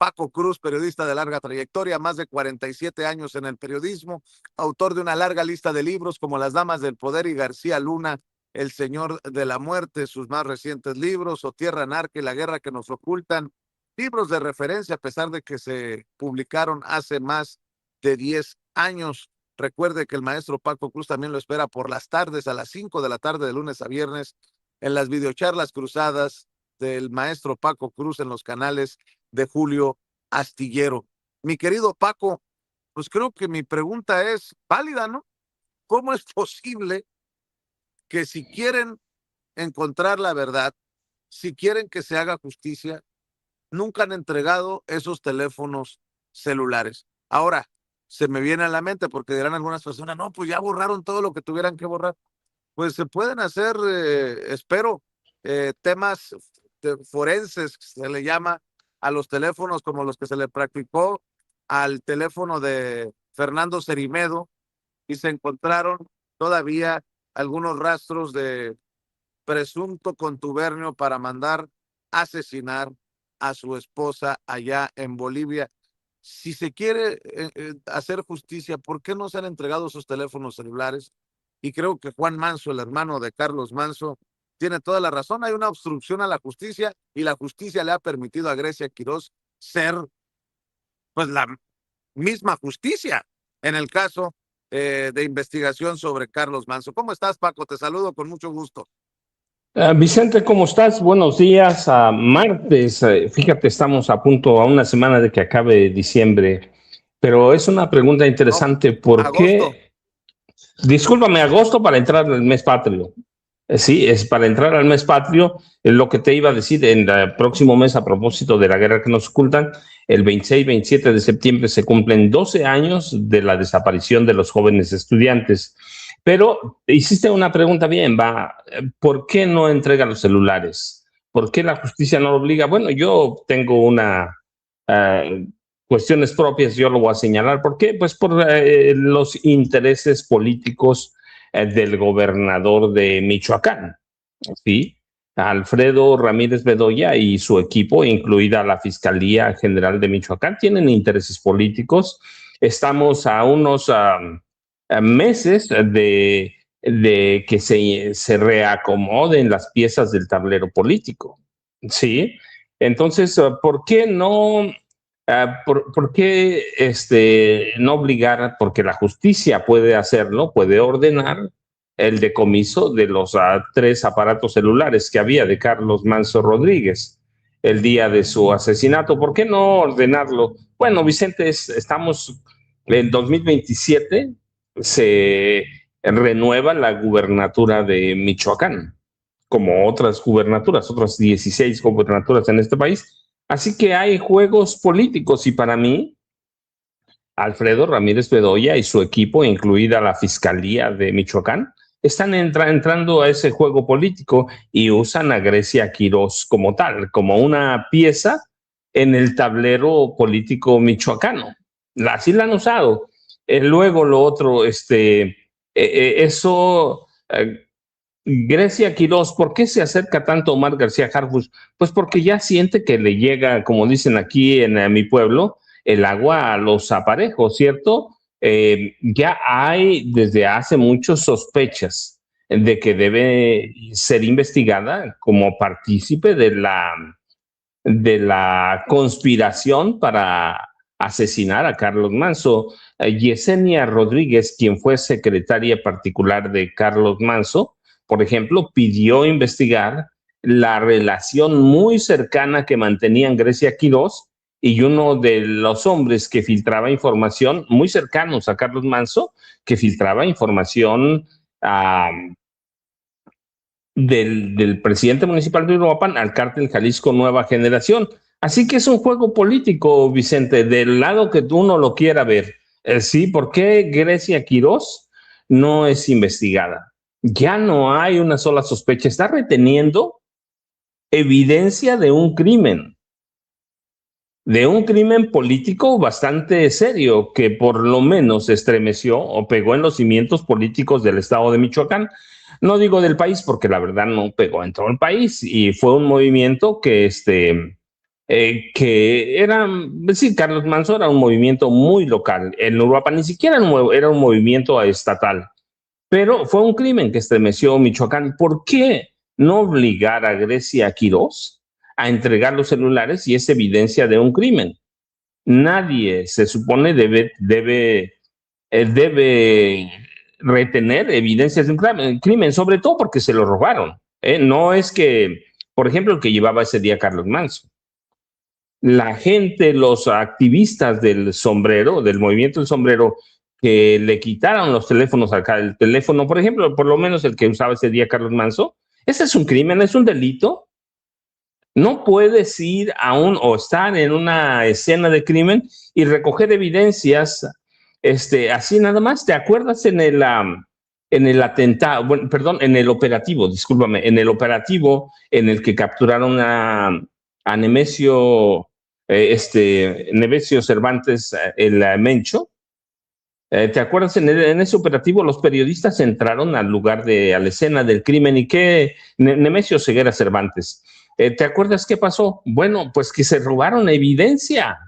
Paco Cruz, periodista de larga trayectoria, más de 47 años en el periodismo, autor de una larga lista de libros como Las Damas del Poder y García Luna, El Señor de la Muerte, sus más recientes libros, O Tierra Anarca y La Guerra que nos ocultan, libros de referencia a pesar de que se publicaron hace más de 10 años. Recuerde que el maestro Paco Cruz también lo espera por las tardes, a las 5 de la tarde de lunes a viernes, en las videocharlas cruzadas del maestro Paco Cruz en los canales de Julio Astillero. Mi querido Paco, pues creo que mi pregunta es válida, ¿no? ¿Cómo es posible que si quieren encontrar la verdad, si quieren que se haga justicia, nunca han entregado esos teléfonos celulares? Ahora, se me viene a la mente porque dirán algunas personas, no, pues ya borraron todo lo que tuvieran que borrar. Pues se pueden hacer, espero, temas forenses, se le llama a los teléfonos como los que se le practicó al teléfono de Fernando Cerimedo, y se encontraron todavía algunos rastros de presunto contubernio para mandar asesinar a su esposa allá en Bolivia. Si se quiere hacer justicia, ¿por qué no se han entregado sus teléfonos celulares? Y creo que Juan Manso, el hermano de Carlos Manso, tiene toda la razón. Hay una obstrucción a la justicia y la justicia le ha permitido a Grecia Quirós ser pues la misma justicia en el caso de investigación sobre Carlos Manso. ¿Cómo estás, Paco? Te saludo con mucho gusto. Vicente, ¿cómo estás? Buenos días. Martes, fíjate, estamos a punto, a una semana de que acabe diciembre, pero es una pregunta interesante. No, ¿Por agosto. qué? Discúlpame, agosto para entrar al mes patrio. Sí, es para entrar al mes patrio. Lo que te iba a decir en el próximo mes a propósito de la guerra que nos ocultan, el 26-27 de septiembre se cumplen 12 años de la desaparición de los jóvenes estudiantes. Pero hiciste una pregunta bien, ¿por qué no entrega los celulares? ¿Por qué la justicia no lo obliga? Bueno, yo tengo cuestiones propias, yo lo voy a señalar. ¿Por qué? Pues por los intereses políticos del gobernador de Michoacán, ¿sí? Alfredo Ramírez Bedoya y su equipo, incluida la Fiscalía General de Michoacán, tienen intereses políticos. Estamos a unos meses de que se reacomoden las piezas del tablero político, ¿sí? Entonces, ¿por qué no? ¿Por qué no obligar? Porque la justicia puede hacerlo, puede ordenar el decomiso de los 3 aparatos celulares que había de Carlos Manso Rodríguez el día de su asesinato. ¿Por qué no ordenarlo? Bueno, Vicente, estamos en 2027, se renueva la gubernatura de Michoacán, como otras gubernaturas, otras 16 gubernaturas en este país. Así que hay juegos políticos y para mí, Alfredo Ramírez Bedoya y su equipo, incluida la Fiscalía de Michoacán, están entrando a ese juego político y usan a Grecia Quirós como tal, como una pieza en el tablero político michoacano. Así la han usado. Luego lo otro, Grecia Quirós, ¿por qué se acerca tanto a Omar García Harfuch? Pues porque ya siente que le llega, como dicen aquí en mi pueblo, el agua a los aparejos, ¿cierto? Ya hay desde hace muchas sospechas de que debe ser investigada como partícipe de la conspiración para asesinar a Carlos Manso. Yesenia Rodríguez, quien fue secretaria particular de Carlos Manso, por ejemplo, pidió investigar la relación muy cercana que mantenían Grecia Quirós y uno de los hombres que filtraba información muy cercanos a Carlos Manso, que filtraba información del presidente municipal de Uruapan al cártel Jalisco Nueva Generación. Así que es un juego político, Vicente, del lado que uno lo quiera ver. Sí, ¿por qué Grecia Quirós no es investigada? Ya no hay una sola sospecha, está reteniendo evidencia de un crimen político bastante serio que por lo menos estremeció o pegó en los cimientos políticos del estado de Michoacán. No digo del país porque la verdad no pegó en todo el país y fue un movimiento que que era, sí, Carlos Manso era un movimiento muy local. En Uruapan ni siquiera era un movimiento estatal, pero fue un crimen que estremeció Michoacán. ¿Por qué no obligar a Grecia Quirós a entregar los celulares si es evidencia de un crimen? Nadie se supone debe retener evidencias de un crimen, sobre todo porque se lo robaron. No es que, por ejemplo, el que llevaba ese día Carlos Manso. La gente, los activistas del sombrero, del movimiento del sombrero, que le quitaron los teléfonos acá, el teléfono, por ejemplo, por lo menos el que usaba ese día Carlos Manso, ese es un crimen, es un delito. No puedes ir o estar en una escena de crimen y recoger evidencias así nada más. ¿Te acuerdas en el atentado, bueno, perdón, en el operativo, discúlpame, en el operativo en el que capturaron a Nemesio, Nemesio Cervantes, el Mencho? ¿Te acuerdas? En ese operativo los periodistas entraron al lugar a la escena del crimen y que Nemesio Ceguera Cervantes. ¿Te acuerdas qué pasó? Bueno, pues que se robaron evidencia.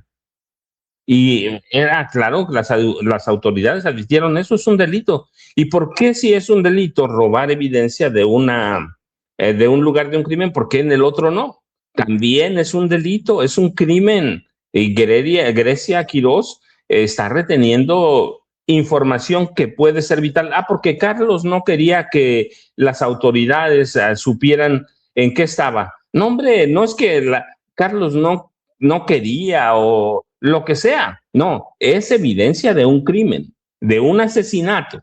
Y era claro que las autoridades advirtieron, eso es un delito. ¿Y por qué si es un delito robar evidencia de un lugar de un crimen, por qué en el otro no? También es un delito, es un crimen. Y Grecia Quirós está reteniendo información que puede ser vital. Porque Carlos no quería que las autoridades supieran en qué estaba. No, hombre, no es que Carlos no quería o lo que sea. No, es evidencia de un crimen, de un asesinato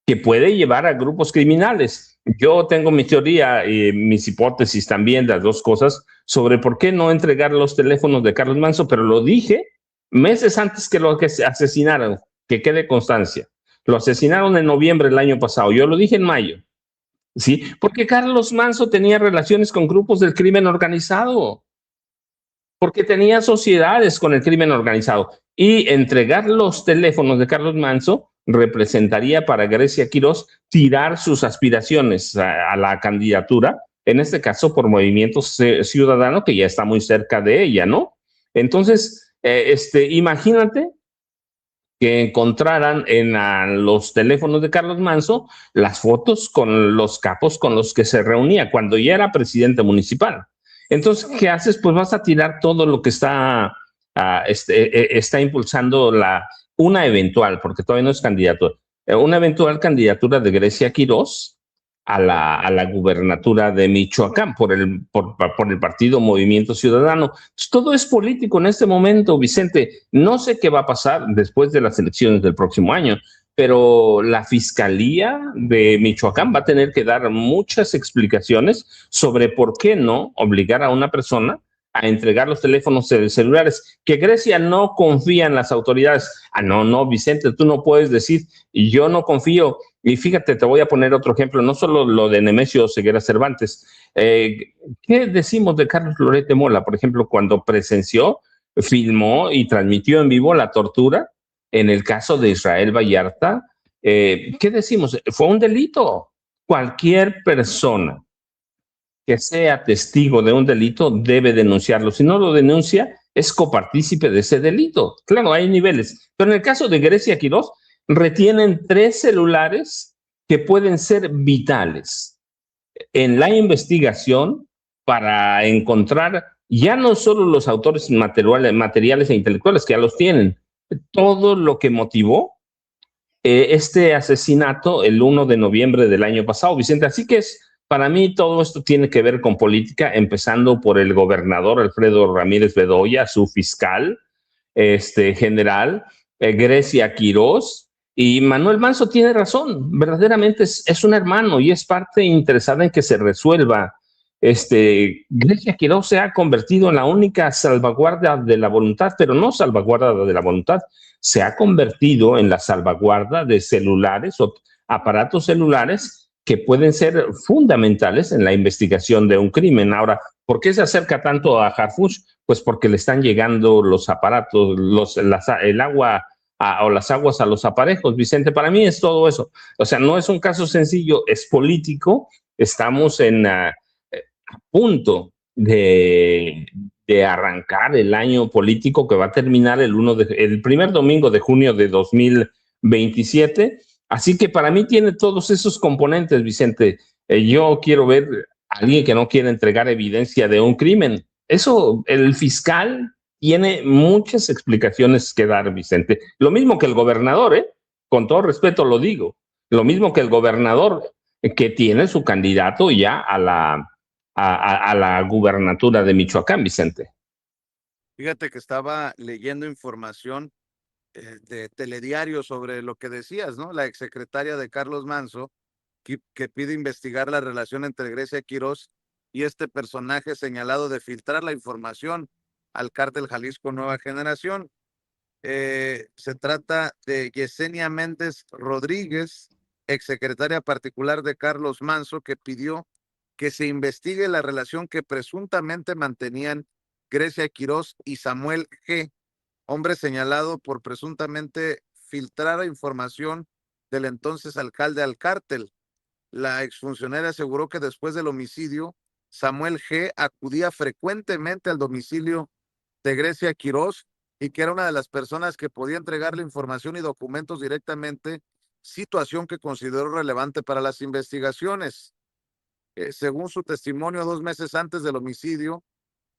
que puede llevar a grupos criminales. Yo tengo mi teoría y mis hipótesis también, las dos cosas, sobre por qué no entregar los teléfonos de Carlos Manso, pero lo dije meses antes que lo que se asesinaron, que quede constancia. Lo asesinaron en noviembre del año pasado, yo lo dije en mayo. ¿Sí? Porque Carlos Manso tenía relaciones con grupos del crimen organizado, porque tenía sociedades con el crimen organizado. Y entregar los teléfonos de Carlos Manso representaría para Grecia Quirós tirar sus aspiraciones a la candidatura, en este caso por Movimiento Ciudadano, que ya está muy cerca de ella, ¿no? Entonces, imagínate que encontraran en los teléfonos de Carlos Manso las fotos con los capos con los que se reunía cuando ya era presidente municipal. Entonces, ¿qué haces? Pues vas a tirar todo lo que está impulsando una eventual, porque todavía no es candidato, una eventual candidatura de Grecia Quirós a la gubernatura de Michoacán por el partido Movimiento Ciudadano. Entonces, todo es político en este momento, Vicente. No sé qué va a pasar después de las elecciones del próximo año, pero la Fiscalía de Michoacán va a tener que dar muchas explicaciones sobre por qué no obligar a una persona a entregar los teléfonos celulares, que Grecia no confía en las autoridades. No, Vicente, tú no puedes decir, yo no confío. Y fíjate, te voy a poner otro ejemplo, no solo lo de Nemesio Ceguera Cervantes. ¿Qué decimos de Carlos Loret Mola, por ejemplo, cuando presenció, filmó y transmitió en vivo la tortura en el caso de Israel Vallarta? ¿Qué decimos? Fue un delito. Cualquier persona que sea testigo de un delito debe denunciarlo. Si no lo denuncia, es copartícipe de ese delito. Claro, hay niveles. Pero en el caso de Grecia Quirós, retienen 3 celulares que pueden ser vitales en la investigación para encontrar ya no solo los autores materiales e intelectuales, que ya los tienen, todo lo que motivó este asesinato el 1 de noviembre del año pasado, Vicente. Así que para mí todo esto tiene que ver con política, empezando por el gobernador Alfredo Ramírez Bedoya, su fiscal general, Grecia Quirós, y Manuel Manso tiene razón, verdaderamente es un hermano y es parte interesada en que se resuelva. Grecia Quirós se ha convertido en la única salvaguarda de la voluntad, pero no salvaguarda de la voluntad, se ha convertido en la salvaguarda de celulares o aparatos celulares que pueden ser fundamentales en la investigación de un crimen. Ahora, ¿por qué se acerca tanto a Harfuch? Pues porque le están llegando los aparatos, el agua o las aguas a los aparejos, Vicente. Para mí es todo eso. O sea, no es un caso sencillo, es político. Estamos a punto de de arrancar el año político que va a terminar el primer domingo de junio de 2027. Así que para mí tiene todos esos componentes, Vicente. Yo quiero ver a alguien que no quiere entregar evidencia de un crimen. Eso, el fiscal tiene muchas explicaciones que dar, Vicente. Lo mismo que el gobernador, con todo respeto lo digo. Lo mismo que el gobernador, que tiene su candidato ya a la gubernatura de Michoacán, Vicente. Fíjate que estaba leyendo información de Telediario sobre lo que decías, ¿no? La exsecretaria de Carlos Manzo, que pide investigar la relación entre Grecia Quirós y este personaje señalado de filtrar la información al cártel Jalisco Nueva Generación. Se trata de Yesenia Méndez Rodríguez, exsecretaria particular de Carlos Manzo, que pidió que se investigue la relación que presuntamente mantenían Grecia Quirós y Samuel G., hombre señalado por presuntamente filtrar información del entonces alcalde al cártel. La exfuncionaria aseguró que después del homicidio, Samuel G. acudía frecuentemente al domicilio de Grecia Quirós y que era una de las personas que podía entregarle información y documentos directamente, situación que consideró relevante para las investigaciones. Según su testimonio, 2 meses antes del homicidio,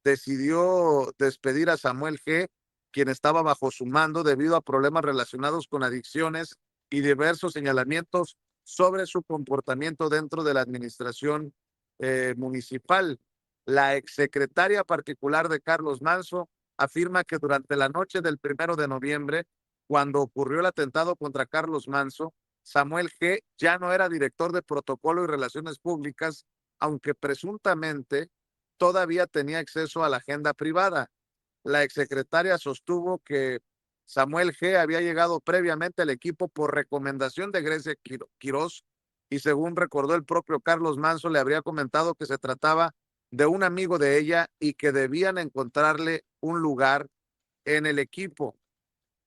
decidió despedir a Samuel G., quien estaba bajo su mando debido a problemas relacionados con adicciones y diversos señalamientos sobre su comportamiento dentro de la administración municipal. La exsecretaria particular de Carlos Manzo afirma que durante la noche del 1 de noviembre, cuando ocurrió el atentado contra Carlos Manzo, Samuel G. ya no era director de protocolo y relaciones públicas, aunque presuntamente todavía tenía acceso a la agenda privada. La exsecretaria sostuvo que Samuel G. había llegado previamente al equipo por recomendación de Grecia Quirós y según recordó el propio Carlos Manzo, le habría comentado que se trataba de un amigo de ella y que debían encontrarle un lugar en el equipo.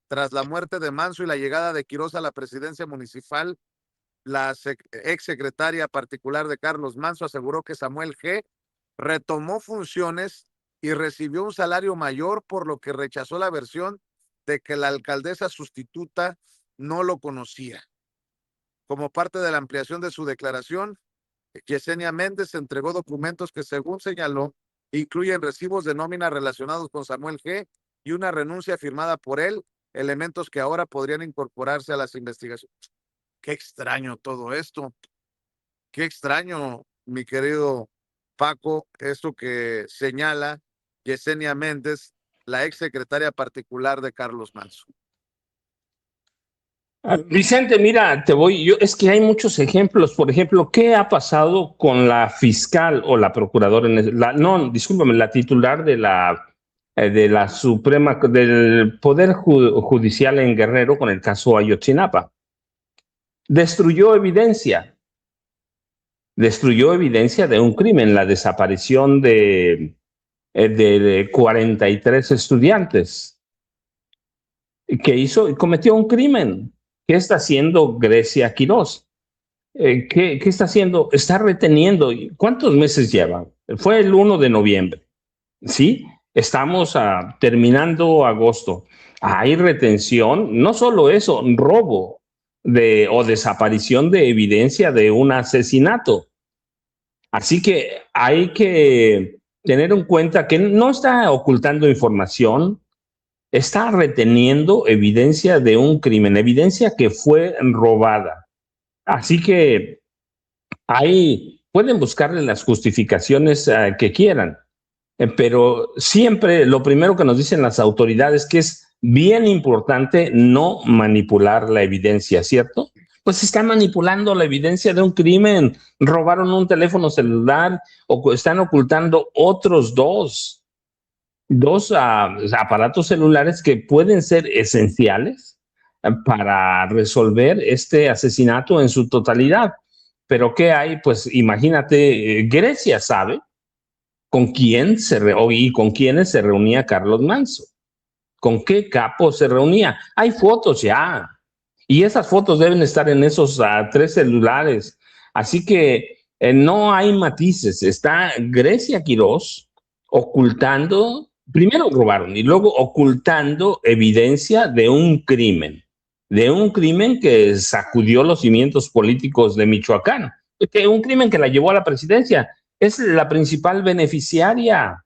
Tras la muerte de Manzo y la llegada de Quirós a la presidencia municipal, la exsecretaria particular de Carlos Manzo aseguró que Samuel G. retomó funciones y recibió un salario mayor, por lo que rechazó la versión de que la alcaldesa sustituta no lo conocía. Como parte de la ampliación de su declaración, Yesenia Méndez entregó documentos que, según señaló, incluyen recibos de nómina relacionados con Samuel G. y una renuncia firmada por él, elementos que ahora podrían incorporarse a las investigaciones. Qué extraño todo esto. Qué extraño, mi querido Paco, esto que señala Yesenia Méndez, la exsecretaria particular de Carlos Manzo. Vicente, mira, es que hay muchos ejemplos. Por ejemplo, ¿qué ha pasado con la fiscal o la procuradora? Discúlpame, la titular de la Suprema, del Poder Judicial en Guerrero con el caso Ayotzinapa. Destruyó evidencia de un crimen, la desaparición de 43 estudiantes. Cometió un crimen. ¿Qué está haciendo Grecia Quirós? ¿Qué está haciendo? Está reteniendo. ¿Cuántos meses lleva? Fue el 1 de noviembre. ¿Sí? Estamos terminando agosto. Hay retención, no solo eso, robo o desaparición de evidencia de un asesinato. Así que hay que tener en cuenta que no está ocultando información, está reteniendo evidencia de un crimen, evidencia que fue robada. Así que pueden buscarle las justificaciones que quieran, pero siempre lo primero que nos dicen las autoridades que es bien importante no manipular la evidencia, ¿cierto? Pues están manipulando la evidencia de un crimen, robaron un teléfono celular o están ocultando otros dos aparatos celulares que pueden ser esenciales para resolver este asesinato en su totalidad. Pero ¿qué hay? Pues imagínate, Grecia sabe con quién y con quiénes se reunía Carlos Manzo, con qué capo se reunía. Hay fotos ya, y esas fotos deben estar en esos 3 celulares. Así que no hay matices. Está Grecia Quirós ocultando, primero robaron y luego ocultando evidencia de un crimen que sacudió los cimientos políticos de Michoacán, que un crimen que la llevó a la presidencia. Es la principal beneficiaria.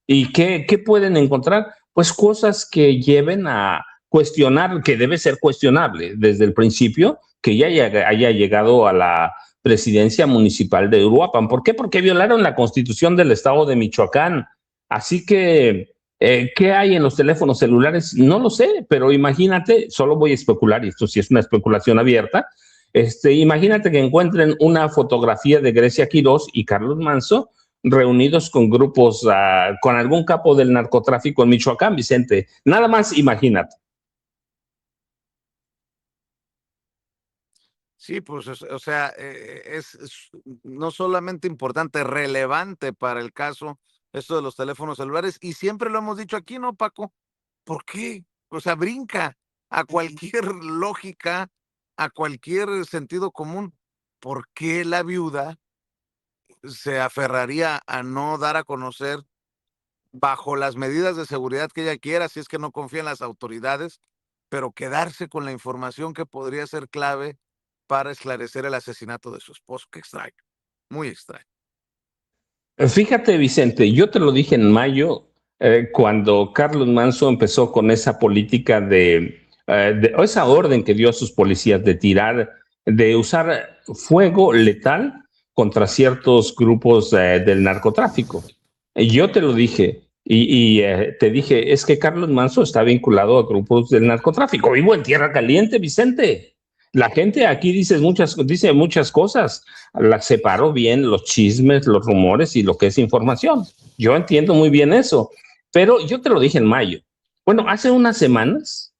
¿Y qué pueden encontrar? Pues cosas que lleven a cuestionar, que debe ser cuestionable desde el principio, que ya haya llegado a la presidencia municipal de Uruapan. ¿Por qué? Porque violaron la constitución del estado de Michoacán. Así que, ¿qué hay en los teléfonos celulares? No lo sé, pero imagínate, solo voy a especular, y esto sí es una especulación abierta, imagínate que encuentren una fotografía de Grecia Quirós y Carlos Manso reunidos con grupos, con algún capo del narcotráfico en Michoacán, Vicente. Nada más imagínate. Sí, pues, o sea, es no solamente importante, relevante para el caso, esto de los teléfonos celulares, y siempre lo hemos dicho aquí, ¿no, Paco? ¿Por qué? O sea, brinca a cualquier lógica, a cualquier sentido común. ¿Por qué la viuda se aferraría a no dar a conocer bajo las medidas de seguridad que ella quiera, si es que no confía en las autoridades, pero quedarse con la información que podría ser clave para esclarecer el asesinato de su esposo? Qué extraño, muy extraño. Fíjate, Vicente, yo te lo dije en mayo, cuando Carlos Manso empezó con esa política o esa orden que dio a sus policías de tirar, de usar fuego letal contra ciertos grupos del narcotráfico. Yo te lo dije y te dije, es que Carlos Manso está vinculado a grupos del narcotráfico. Vivo en Tierra Caliente, Vicente. La gente aquí dice muchas cosas. La separo bien los chismes, los rumores y lo que es información. Yo entiendo muy bien eso, pero yo te lo dije en mayo. Bueno, hace unas semanas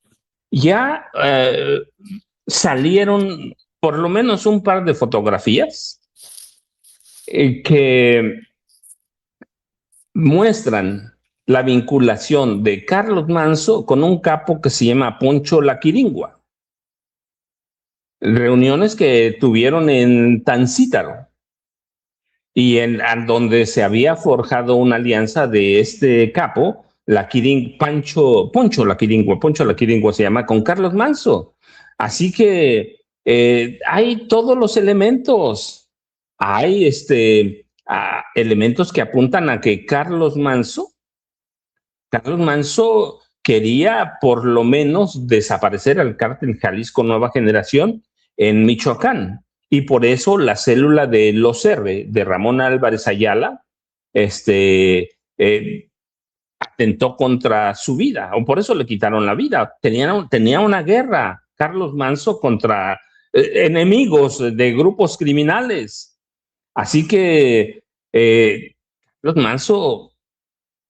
ya salieron por lo menos un par de fotografías que muestran la vinculación de Carlos Manso con un capo que se llama Poncho La Quiringua. Reuniones que tuvieron en Tancítaro y en donde se había forjado una alianza de este capo, Poncho La Quiringua se llama, con Carlos Manso. Así que hay todos los elementos. Hay elementos que apuntan a que Carlos Manso quería por lo menos desaparecer al cártel Jalisco Nueva Generación en Michoacán. Y por eso la célula de Los R, de Ramón Álvarez Ayala, atentó contra su vida, o por eso le quitaron la vida. Tenía una guerra, Carlos Manso, contra enemigos de grupos criminales. Así que Carlos Manso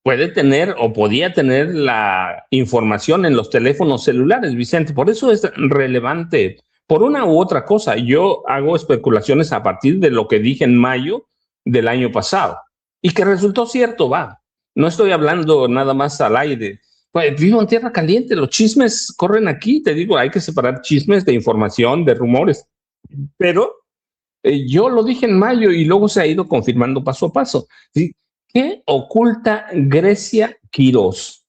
puede tener o podía tener la información en los teléfonos celulares, Vicente. Por eso es relevante. Por una u otra cosa, yo hago especulaciones a partir de lo que dije en mayo del año pasado y que resultó cierto, va. No estoy hablando nada más al aire. Pues vivo en Tierra Caliente, los chismes corren aquí, te digo, hay que separar chismes de información, de rumores. Pero yo lo dije en mayo y luego se ha ido confirmando paso a paso. ¿Sí? ¿Qué oculta Grecia Quirós?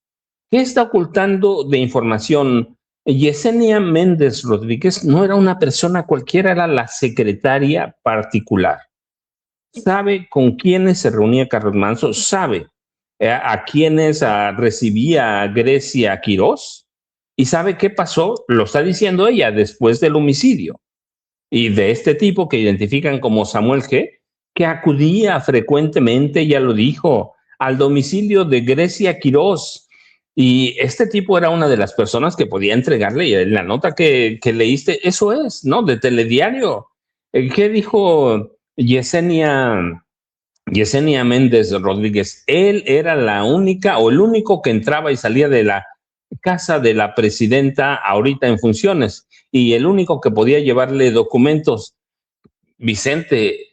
¿Qué está ocultando de información? Yesenia Méndez Rodríguez no era una persona cualquiera, era la secretaria particular. Sabe con quiénes se reunía Carlos Manso, sabe a quiénes recibía Grecia Quirós y sabe qué pasó, lo está diciendo ella, después del homicidio. Y de este tipo que identifican como Samuel G., que acudía frecuentemente, ya lo dijo, al domicilio de Grecia Quirós. Y este tipo era una de las personas que podía entregarle la nota que leíste, eso es, ¿no? De Telediario. ¿Qué dijo Yesenia Méndez Rodríguez? Él era la única o el único que entraba y salía de la casa de la presidenta ahorita en funciones y el único que podía llevarle documentos. Vicente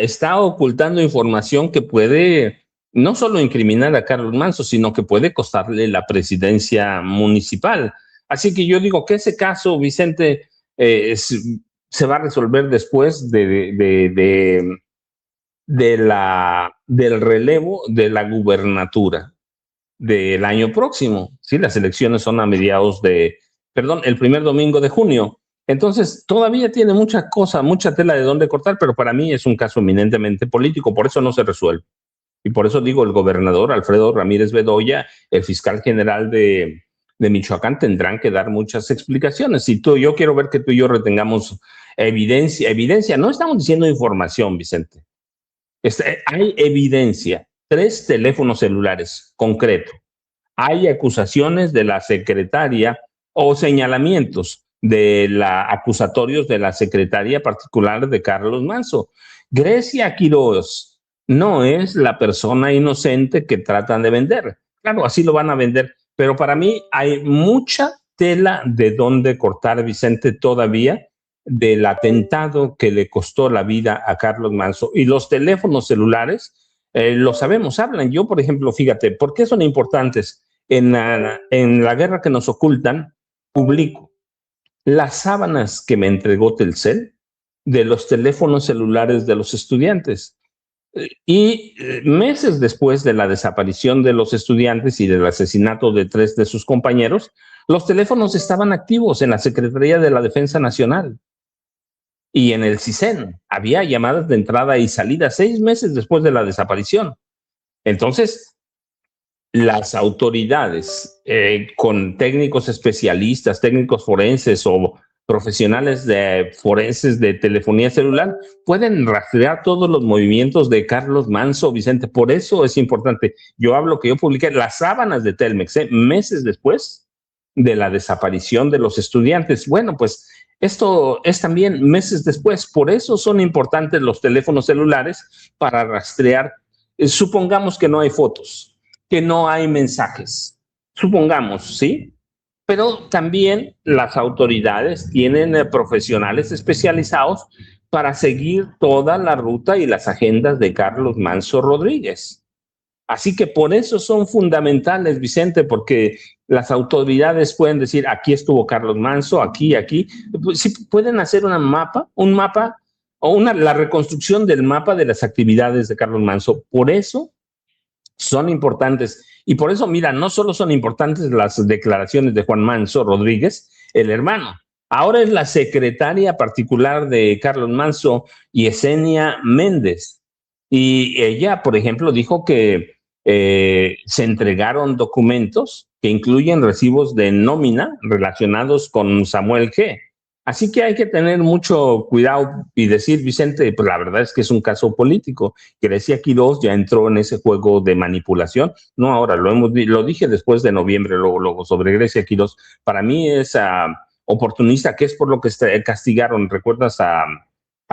está ocultando información que puede no solo incriminar a Carlos Manso, sino que puede costarle la presidencia municipal. Así que yo digo que ese caso, Vicente, se va a resolver después de del relevo de la gubernatura del año próximo. Sí, las elecciones son a el primer domingo de junio. Entonces, todavía tiene mucha cosa, mucha tela de dónde cortar, pero para mí es un caso eminentemente político, por eso no se resuelve. Y por eso digo, el gobernador Alfredo Ramírez Bedoya, el fiscal general de Michoacán, tendrán que dar muchas explicaciones. Si yo quiero ver que tú y yo retengamos evidencia, no estamos diciendo información, Vicente. Hay evidencia, 3 teléfonos celulares concretos. Hay acusaciones de la secretaria o señalamientos acusatorios de la secretaria particular de Carlos Manso. Grecia Quiroz no es la persona inocente que tratan de vender. Claro, así lo van a vender, pero para mí hay mucha tela de dónde cortar, Vicente, todavía del atentado que le costó la vida a Carlos Manso. Y los teléfonos celulares, lo sabemos, hablan. Yo, por ejemplo, fíjate, ¿por qué son importantes? En la guerra que nos ocultan, publico las sábanas que me entregó Telcel de los teléfonos celulares de los estudiantes. Y meses después de la desaparición de los estudiantes y del asesinato de 3 de sus compañeros, los teléfonos estaban activos en la Secretaría de la Defensa Nacional y en el CISEN. Había llamadas de entrada y salida 6 meses después de la desaparición. Entonces, las autoridades con técnicos especialistas, técnicos forenses o profesionales forenses de telefonía celular pueden rastrear todos los movimientos de Carlos Manso, Vicente. Por eso es importante. Yo publiqué las sábanas de Telmex meses después de la desaparición de los estudiantes. Bueno, pues esto es también meses después. Por eso son importantes los teléfonos celulares para rastrear. Supongamos que no hay fotos, que no hay mensajes. Supongamos, ¿sí? Pero también las autoridades tienen profesionales especializados para seguir toda la ruta y las agendas de Carlos Manso Rodríguez. Así que por eso son fundamentales, Vicente, porque las autoridades pueden decir, aquí estuvo Carlos Manso, aquí. Pues, sí, pueden hacer un mapa o la reconstrucción del mapa de las actividades de Carlos Manso. Por eso son importantes. Y por eso, mira, no solo son importantes las declaraciones de Juan Manso Rodríguez, el hermano. Ahora es la secretaria particular de Carlos Manso, Yesenia Méndez. Y ella, por ejemplo, dijo que se entregaron documentos que incluyen recibos de nómina relacionados con Samuel G. Así que hay que tener mucho cuidado y decir, Vicente, pues la verdad es que es un caso político. Grecia Quiroz ya entró en ese juego de manipulación. No ahora, lo dije después de noviembre, luego sobre Grecia Quiroz. Para mí es oportunista, que es por lo que castigaron, ¿recuerdas a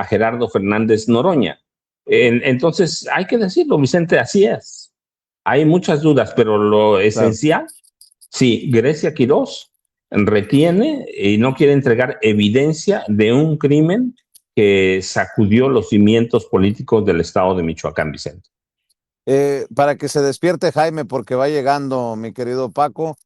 Gerardo Fernández Noroña? Entonces, hay que decirlo, Vicente, así es. Hay muchas dudas, pero lo esencial, sí, Grecia Quiroz retiene y no quiere entregar evidencia de un crimen que sacudió los cimientos políticos del estado de Michoacán, Vicente. Para que se despierte Jaime, porque va llegando mi querido Paco.